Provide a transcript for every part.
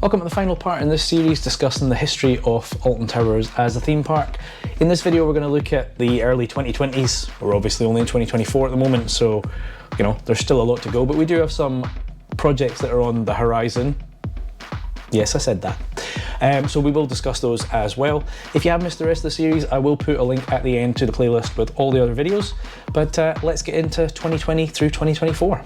Welcome to the final part in this series discussing the history of Alton Towers as a theme park. In this video we're going to look at the early 2020s. We're obviously only in 2024 at the moment, so there's still a lot to go, but we do have some projects that are on the horizon. Yes, I said that. So we will discuss those as well. If you have missed the rest of the series, I will put a link at the end to the playlist with all the other videos, but let's get into 2020 through 2024.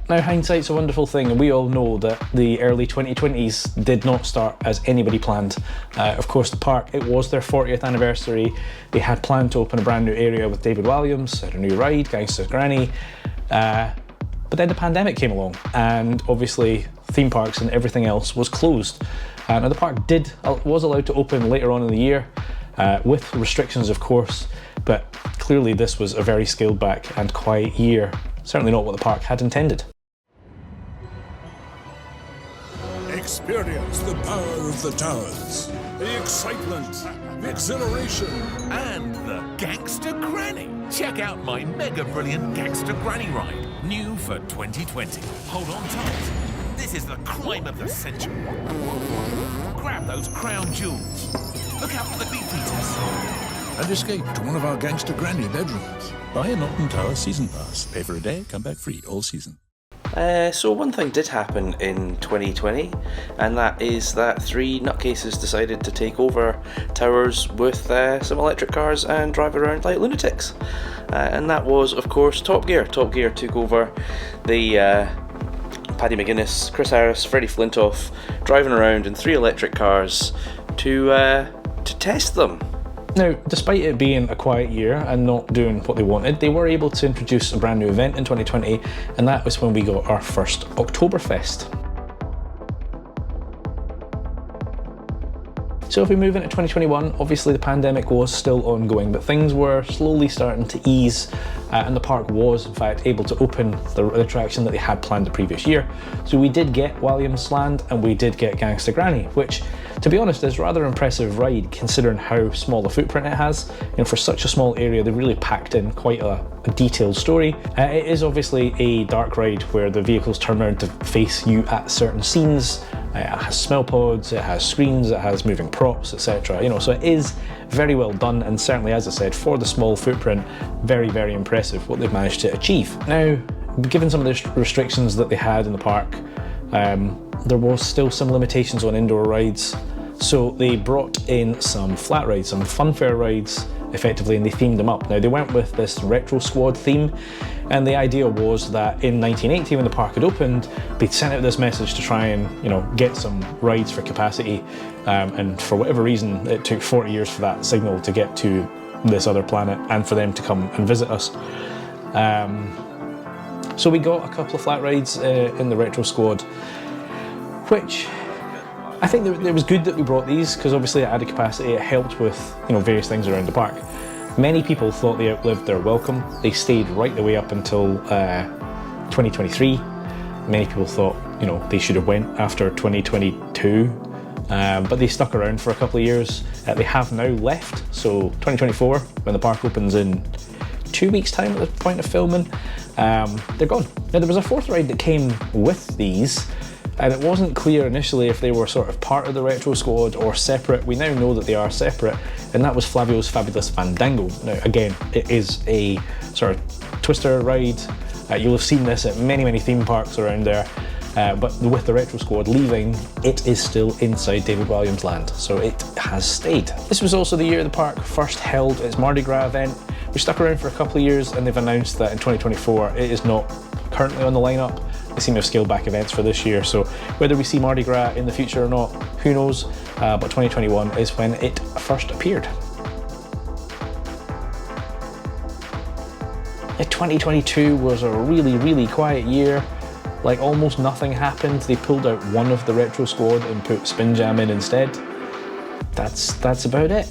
Now, hindsight's a wonderful thing, and we all know that the early 2020s did not start as anybody planned. Of course, the park, it was their 40th anniversary. They had planned to open a brand new area with David Walliams, had a new ride, Gangster's Granny, but then the pandemic came along, and obviously theme parks and everything else was closed. Now, the park was allowed to open later on in the year, with restrictions of course, but clearly this was a very scaled back and quiet year. Certainly not what the park had intended. Experience the power of the towers, the excitement, the exhilaration, and the Gangster Granny. Check out my mega brilliant Gangster Granny ride, new for 2020. Hold on tight. This is the climb of the century. Grab those crown jewels. Look out for the beef eaters. and escape to one of our Gangster Granny bedrooms. Buy an Alton Towers season pass. Pay for a day, come back free all season. So one thing did happen in 2020, and that is that three nutcases decided to take over Towers with some electric cars and drive around like lunatics. And that was, of course, Top Gear. Top Gear took over the Paddy McGuinness, Chris Harris, Freddie Flintoff, driving around in three electric cars to test them. Now, despite it being a quiet year and not doing what they wanted, they were able to introduce a brand new event in 2020, and that was when we got our first Oktoberfest. So if we move into 2021, obviously the pandemic was still ongoing, but things were slowly starting to ease, and the park was in fact able to open the attraction that they had planned the previous year. So we did get Walliams Land and we did get Gangsta Granny, which, to be honest, is a rather impressive ride considering how small a footprint it has. For such a small area, they really packed in quite a detailed story. It is obviously a dark ride where the vehicles turn around to face you at certain scenes. It has smell pods, it has screens, it has moving props, etc. So it is very well done, and certainly, as I said, for the small footprint, very, very impressive what they've managed to achieve. Now, given some of the restrictions that they had in the park, there was still some limitations on indoor rides, so they brought in some flat rides, some funfair rides, effectively, and they themed them up. Now, they went with this RetroSquad theme, and the idea was that in 1980, when the park had opened, they'd sent out this message to try and get some rides for capacity, and for whatever reason, it took 40 years for that signal to get to this other planet and for them to come and visit us. So we got a couple of flat rides in the RetroSquad, which I think it was good that we brought these, because obviously it added capacity, it helped with various things around the park. Many people thought they outlived their welcome. They stayed right the way up until 2023. Many people thought they should have went after 2022, but they stuck around for a couple of years. They have now left, so 2024, when the park opens in 2 weeks' time at the point of filming, they're gone. Now, there was a fourth ride that came with these, and it wasn't clear initially if they were sort of part of the RetroSquad or separate. We now know that they are separate, and that was Flavio's Fabulous Fandango. Now, again, it is a sort of twister ride. You'll have seen this at many, many theme parks around there, but with the RetroSquad leaving, it is still inside David Walliams Land, so it has stayed. This was also the year the park first held its Mardi Gras event. We stuck around for a couple of years, and they've announced that in 2024 it is not currently on the lineup. They seem to have scaled back events for this year, so whether we see Mardi Gras in the future or not, who knows, but 2021 is when it first appeared. 2022 was a really, really quiet year. Like, almost nothing happened. They pulled out one of the RetroSquad and put Spin Jam in instead. That's about it.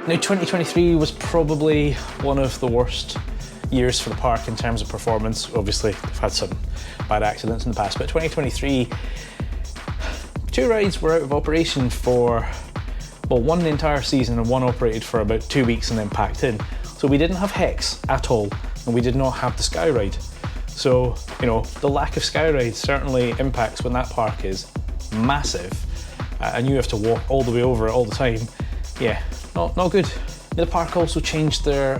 Now 2023 was probably one of the worst years for the park in terms of performance. Obviously, we've had some bad accidents in the past, but 2023, 2 rides were out of operation for, well, one the entire season and one operated for about 2 weeks and then packed in. So we didn't have Hex at all, and we did not have the Sky Ride. So, you know, the lack of Sky Ride certainly impacts when that park is massive, and you have to walk all the way over it all the time. Yeah, not good. The park also changed their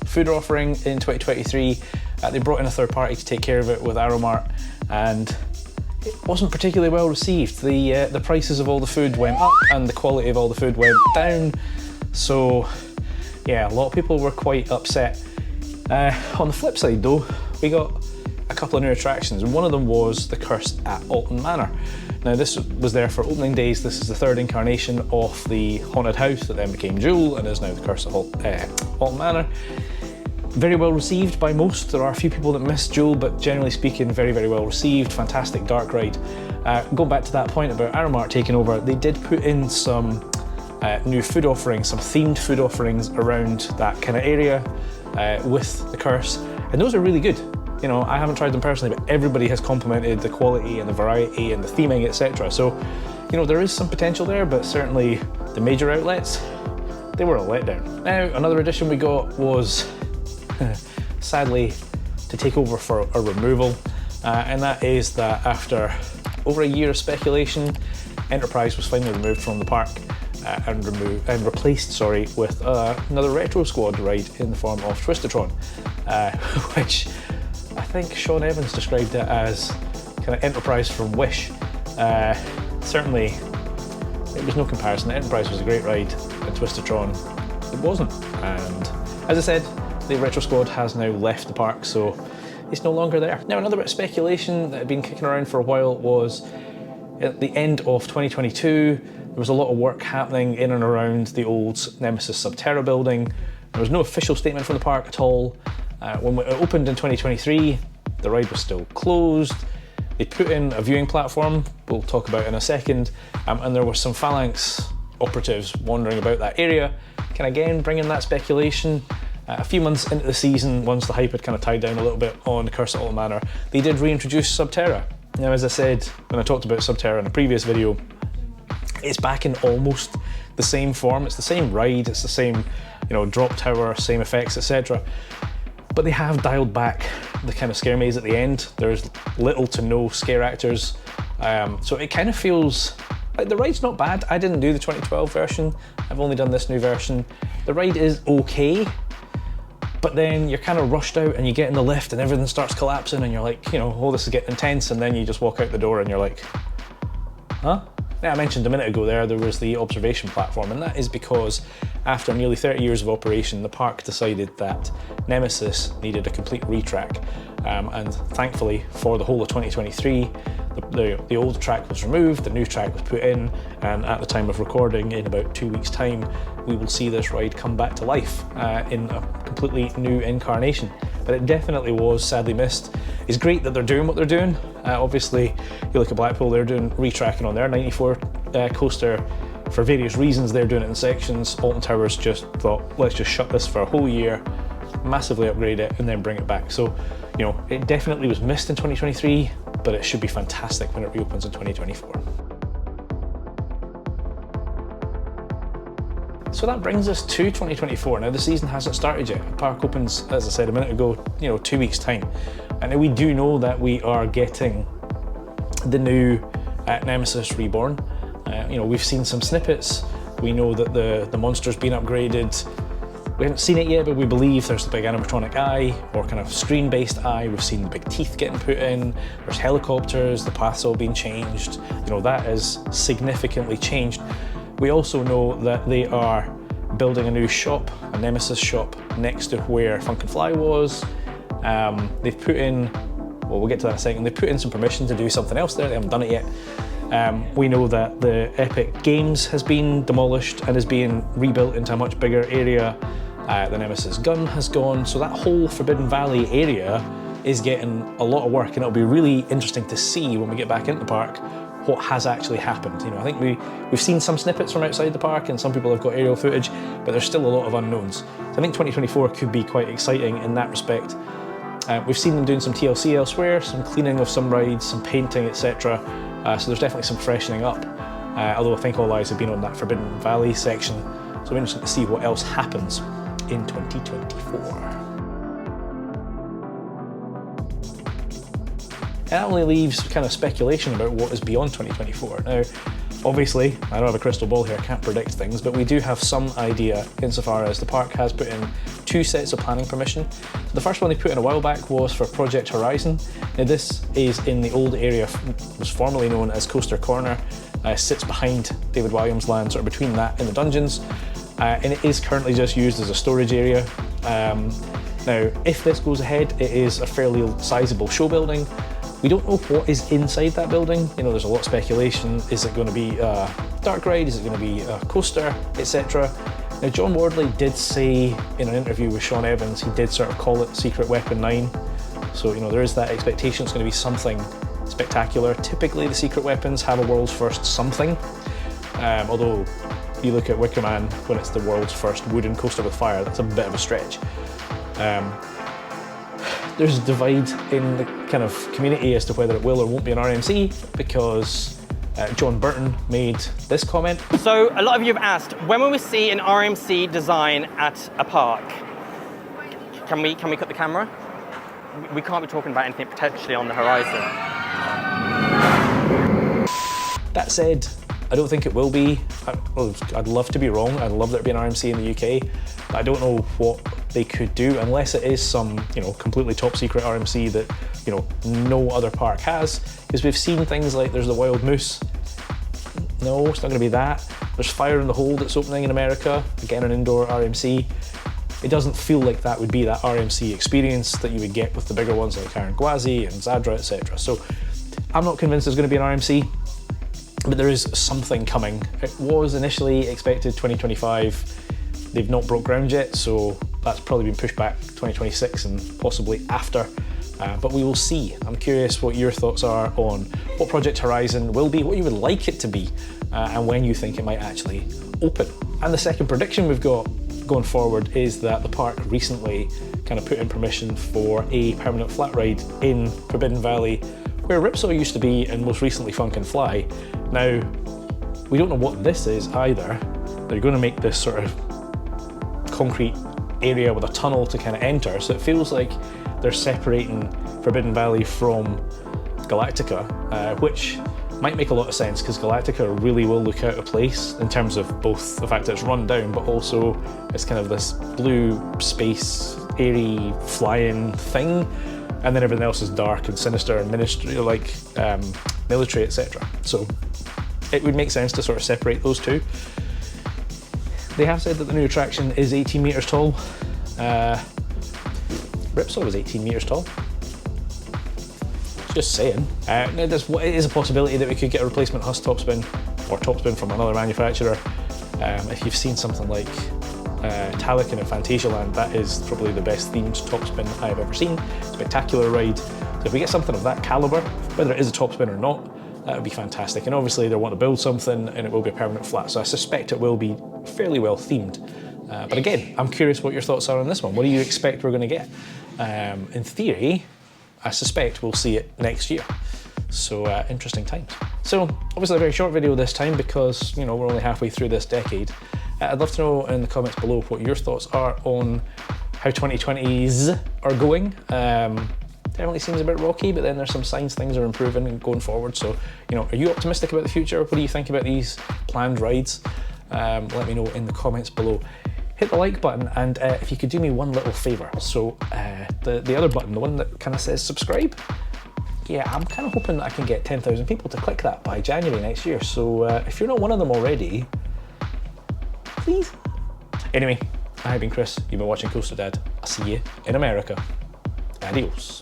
food offering in 2023. They brought in a third party to take care of it with Arrowmart, and it wasn't particularly well received. The prices of all the food went up and the quality of all the food went down. So yeah, a lot of people were quite upset. On the flip side though, we got a couple of new attractions, and one of them was the Curse at Alton Manor. Now this was there for opening days. This is the 3rd incarnation of the haunted house that then became Jewel and is now the Curse at Alton Manor. Very well received by most. There are a few people that missed Jewel, but generally speaking, very, very well received. Fantastic dark ride. Going back to that point about Arrowmart taking over, they did put in some new food offerings, some themed food offerings around that kind of area with the Curse, and those are really good. You know, I haven't tried them personally, but everybody has complimented the quality and the variety and the theming, etc. So, you know, there is some potential there, but certainly the major outlets, they were a letdown. Now, another addition we got was, sadly, to take over for a removal, and that is that after over a year of speculation, Enterprise was finally removed from the park and replaced with another RetroSquad ride in the form of Twistertron, which I think Sean Evans described it as kind of Enterprise from Wish. Certainly, it was no comparison. Enterprise was a great ride, and Twistertron, it wasn't. And as I said, the RetroSquad has now left the park, so it's no longer there. Now, another bit of speculation that had been kicking around for a while was at the end of 2022, there was a lot of work happening in and around the old Nemesis Subterra building. There was no official statement from the park at all. When it opened in 2023, the ride was still closed. They put in a viewing platform, we'll talk about in a second, and there were some Phalanx operatives wandering about that area. Can again bring in that speculation. A few months into the season, once the hype had kind of tied down a little bit on Curse at Alton Manor, they did reintroduce Subterra. Now, as I said when I talked about Subterra in a previous video, it's back in almost the same form. It's the same ride, it's the same, you know, drop tower, same effects, etc. But they have dialed back the kind of scare maze at the end. There's little to no scare actors. So it kind of feels like the ride's not bad. I didn't do the 2012 version. I've only done this new version. The ride is okay, but then you're kind of rushed out and you get in the lift and everything starts collapsing and you're like, you know, oh, this is getting intense, and then you just walk out the door and you're like, huh? Now, I mentioned a minute ago there was the observation platform, and that is because after nearly 30 years of operation, the park decided that Nemesis needed a complete retrack, and thankfully for the whole of 2023, the old track was removed, the new track was put in, and at the time of recording, in about 2 weeks' time, we will see this ride come back to life in a completely new incarnation. But it definitely was sadly missed. It's great that they're doing what they're doing. Obviously, you look at Blackpool, they're doing retracking on their 94 coaster. For various reasons, they're doing it in sections. Alton Towers just thought, let's just shut this for a whole year, massively upgrade it, and then bring it back. So, you know, it definitely was missed in 2023, but it should be fantastic when it reopens in 2024. So that brings us to 2024. Now, the season hasn't started yet. The park opens, as I said a minute ago, 2 weeks' time. And we do know that we are getting the new Nemesis Reborn. We've seen some snippets. We know that the monster's been upgraded. We haven't seen it yet, but we believe there's the big animatronic eye, or kind of screen-based eye. We've seen the big teeth getting put in. There's helicopters, the path's all been changed. That is significantly changed. We also know that they are building a new shop, a Nemesis shop, next to where Funk and Fly was. They've put in, well, we'll get to that in a second, they've put in some permission to do something else there. They haven't done it yet. We know that the Epic Games has been demolished and is being rebuilt into a much bigger area. The Nemesis gun has gone, so that whole Forbidden Valley area is getting a lot of work, and it'll be really interesting to see when we get back into the park what has actually happened. You know, I think we've seen some snippets from outside the park, and some people have got aerial footage, but there's still a lot of unknowns. So I think 2024 could be quite exciting in that respect. We've seen them doing some TLC elsewhere, some cleaning of some rides, some painting, etc. So there's definitely some freshening up. Although I think all eyes have been on that Forbidden Valley section, so I'm interested to see what else happens in 2024. That only leaves kind of speculation about what is beyond 2024. Now, obviously, I don't have a crystal ball here, I can't predict things, but we do have some idea insofar as the park has put in 2 sets of planning permission. So the first one they put in a while back was for Project Horizon. Now this is in the old area, was formerly known as Coaster Corner, sits behind David Walliams' land, sort of between that and the dungeons, and it is currently just used as a storage area. Now, if this goes ahead, it is a fairly sizable show building. We don't know what is inside that building. You know, there's a lot of speculation. Is it going to be a dark ride? Is it going to be a coaster, etc.? Now, John Wardley did say in an interview with Sean Evans, he did sort of call it Secret Weapon 9. So, you know, there is that expectation it's going to be something spectacular. Typically, the secret weapons have a world's first something. Although, you look at Wicker Man, when it's the world's first wooden coaster with fire, that's a bit of a stretch. There's a divide in the kind of community as to whether it will or won't be an RMC, because John Burton made this comment. So a lot of you have asked, when will we see an RMC design at a park? Can we cut the camera? We can't be talking about anything potentially on the horizon. That said, I don't think it will be. I'd love to be wrong. I'd love there to be an RMC in the UK. But I don't know what they could do unless it is some, you know, completely top secret RMC that, you know, no other park has. Because we've seen things like there's the Wild Moose. No, it's not going to be that. There's Fire in the Hole that's opening in America. Again, an indoor RMC. It doesn't feel like that would be that RMC experience that you would get with the bigger ones like Arangwazi and Zadra, etc. So I'm not convinced there's going to be an RMC. But there is something coming. It was initially expected 2025. They've not broke ground yet, so that's probably been pushed back 2026 and possibly after. But we will see. I'm curious what your thoughts are on what Project Horizon will be, what you would like it to be, and when you think it might actually open. And the second prediction we've got going forward is that the park recently kind of put in permission for a permanent flat ride in Forbidden Valley, where Ripsaw used to be and most recently Funk and Fly. Now, we don't know what this is either. They're going to make this sort of concrete area with a tunnel to kind of enter, so it feels like they're separating Forbidden Valley from Galactica, which might make a lot of sense because Galactica really will look out of place in terms of both the fact that it's run down, but also it's kind of this blue space, airy, flying thing. And then everything else is dark and sinister and ministry, like military, etc. So it would make sense to sort of separate those two. They have said that the new attraction is 18 metres tall. Ripsaw was 18 metres tall. Just saying. Now it is a possibility that we could get a replacement Huss topspin or topspin from another manufacturer. If you've seen something like Talican and Phantasialand, that is probably the best themed topspin I've ever seen. Spectacular ride. So if we get something of that calibre, whether it is a topspin or not, that would be fantastic. And obviously they want to build something and it will be a permanent flat, so I suspect it will be fairly well themed. But again, I'm curious what your thoughts are on this one. What do you expect we're going to get? In theory, I suspect we'll see it next year. So interesting times. So obviously a very short video this time because, you know, we're only halfway through this decade. I'd love to know in the comments below what your thoughts are on how 2020s are going. Definitely seems a bit rocky, but then there's some signs things are improving and going forward. So, you know, are you optimistic about the future? What do you think about these planned rides? Let me know in the comments below. Hit the like button, and if you could do me one little favour. So the other button, the one that kind of says subscribe, yeah, I'm kind of hoping that I can get 10,000 people to click that by January next year. So if you're not one of them already, please. Anyway, I've been Chris, you've been watching Coaster Dad. I'll see you in America. Adios.